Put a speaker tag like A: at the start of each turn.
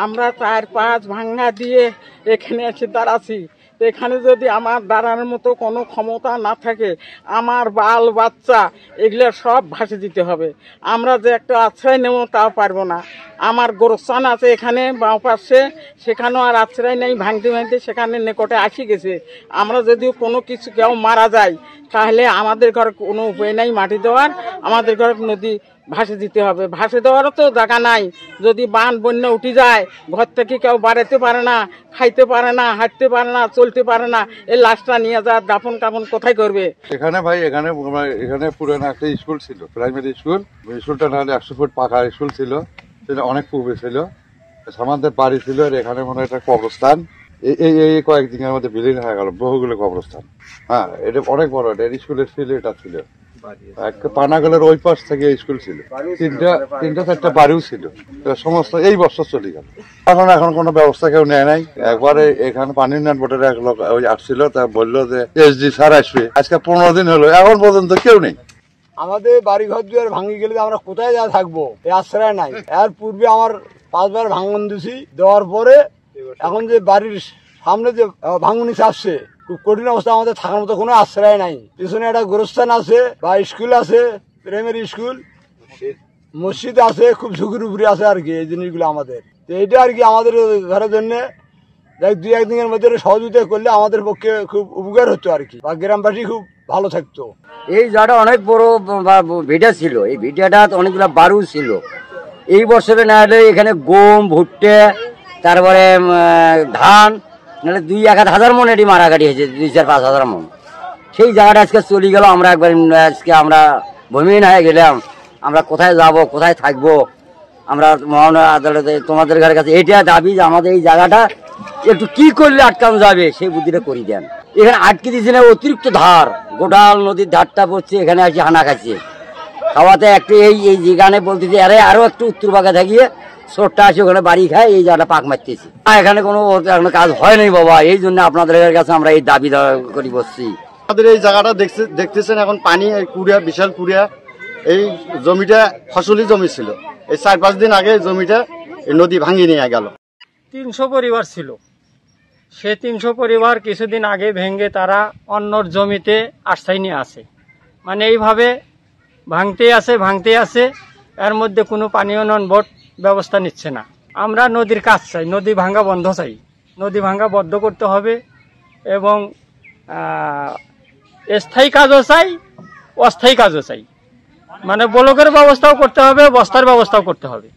A: আমরা 4-5 ভাঙ্গা দিয়ে এখানে এসে দাঁড়াচ্ছি। এখানে যদি আমার দাঁড়ানোর মতো কোনো ক্ষমতা না থাকে, আমার বাল বাচ্চা এগুলো সব ভাসে দিতে হবে। আমরা যে একটা আশ্রয় নেব তাও পারবো না। আমার গোরস্থান আছে এখানে বাঁ পাশে, সেখানেও আর আশ্রয় নেই, ভাঙতে ভাঙতে সেখানে নিকটে আসি গেছে। আমরা যদি কোনো কিছু কেউ মারা যায় তাহলে আমাদের ঘরে কোনো উপায় নাই মাটি দেওয়ার, আমাদের ঘরে নদী ভাসে দিতে হবে। ভাসে দেওয়ারও তো জায়গা নাই। যদি বান বন্যা উঠে যায়, ঘর থেকে কেউ বাড়াতে পারে না, খাইতে পারে না, হাঁটতে পারে না, চলতে পারে না, এই লাশটা নিয়ে যা দাফন কাফন কোথায় করবে?
B: এখানে ভাই এখানে পুরানো একটা স্কুল ছিল, প্রাইমারি স্কুল। স্কুলটা নাহলে 100 ফুট পাকা স্কুল ছিল, সেটা অনেক পূর্বে ছিল। আমাদের বাড়ি ছিল, আর এখানে মনে হয় একটা কবরস্থান। এই কয়েকদিনের মধ্যে বিলীন হয়ে গেল বহুগুলো কবরস্থান। হ্যাঁ, এটা অনেক বড়, এটা স্কুলের ছিল, এটা ছিল পানাগলের ওই পাশ থেকে স্কুল ছিল, 3-4টা বাড়িও ছিল। সমস্ত এই বছর চলে গেল। এখন কোনো ব্যবস্থা কেউ নেয় নাই। একবারে এখানে পানি উন্নয়ন বোর্ডের এক লোক আসছিল, তা বললো যে এসডি স্যার আসবে। আজকে 15 দিন হলো, এখন পর্যন্ত কেউ নেই।
C: আমাদের বাড়ি ঘর দুয়ার ভাঙি গেলে আমরা কোথায় যা থাকবো, এই আশ্রয় নাই। এর পূর্বে আমার 5 বার ভাঙন দিছি, দেওয়ার পরে এখন যে বাড়ির সামনে যে ভাঙনি আসছে, খুব কঠিন অবস্থা। আমাদের থাকার মতো কোনো আশ্রয় নাই। পিছনে একটা গোরস্থান আছে বা স্কুল আছে, প্রাইমারি স্কুল, মসজিদ আছে, খুব ঝুঁকির উপরে আছে আর কি এই জিনিসগুলো আমাদের। তো এইটা আর কি আমাদের ঘরের জন্য 2-1 দিনের মধ্যে সহযোগিতা করলে আমাদের পক্ষে খুব উপকার হতো আর কি, বা গ্রামবাসী খুব ভালো থাকতো।
D: এই জায়গাটা অনেক বড় ভিটা ছিল, এই ভিটাটা অনেকগুলো বারু ছিল। এই বছরে না হলে এখানে গম, ভুট্টে, তারপরে ধান, নাহলে 2-1,000 মন এটি মারাকাটি হয়েছে, 2-4-5,000 মন। সেই জায়গাটা আজকে চলে গেল। আমরা একবার আজকে আমরা ভূমিহীন হয়ে গেলাম। আমরা কোথায় যাব, কোথায় থাকবো? আমরা মহান আদালতে তোমাদের কাছে এটা দাবি যে আমাদের এই জায়গাটা একটু কি করলে আটকানো যাবে সেই বুদ্ধিটা করি দেন। এখানে আটকে দিয়েছে না, অতিরিক্ত ধার, গোটাল নদীর ধারটা পড়ছে, এখানে আসি হানা খাচ্ছে খাওয়াতে। একটু এই যেখানে বলতেছে আরো একটু উত্তর ভাগে থাকিয়ে ছোট্ট আসে ওখানে বাড়ি খায়, এই জায়গাটা পাক মারতেছি। এখানে কোনো কাজ হয় নাই বাবা, এই জন্য আপনাদের কাছে আমরা এই দাবি করি বসছি।
E: আমাদের এই জায়গাটা দেখতেছেন এখন পানি, কুড়িয়া, বিশাল কুড়িয়া। এই জমিটা ফসলি জমি ছিল, এই 4-5 দিন আগে জমিটা নদী ভাঙিয়ে নিয়ে গেল।
A: 300 পরিবার ছিল, সে 300 পরিবার কিছুদিন আগে ভেঙে তারা অন্যর জমিতে আশ্রয় নিয়ে আসে। মানে এইভাবে ভাঙতে আছে, এর মধ্যে কোনো পানি উন্নয়ন বোর্ড ব্যবস্থা নিচ্ছে না। আমরা নদীর কাজ চাই, নদী ভাঙা বন্ধ চাই, নদী ভাঙা বন্ধ করতে হবে। এবং স্থায়ী কাজও চাই, অস্থায়ী কাজও চাই। মানে ব্লকের ব্যবস্থাও করতে হবে, বস্তার ব্যবস্থাও করতে হবে।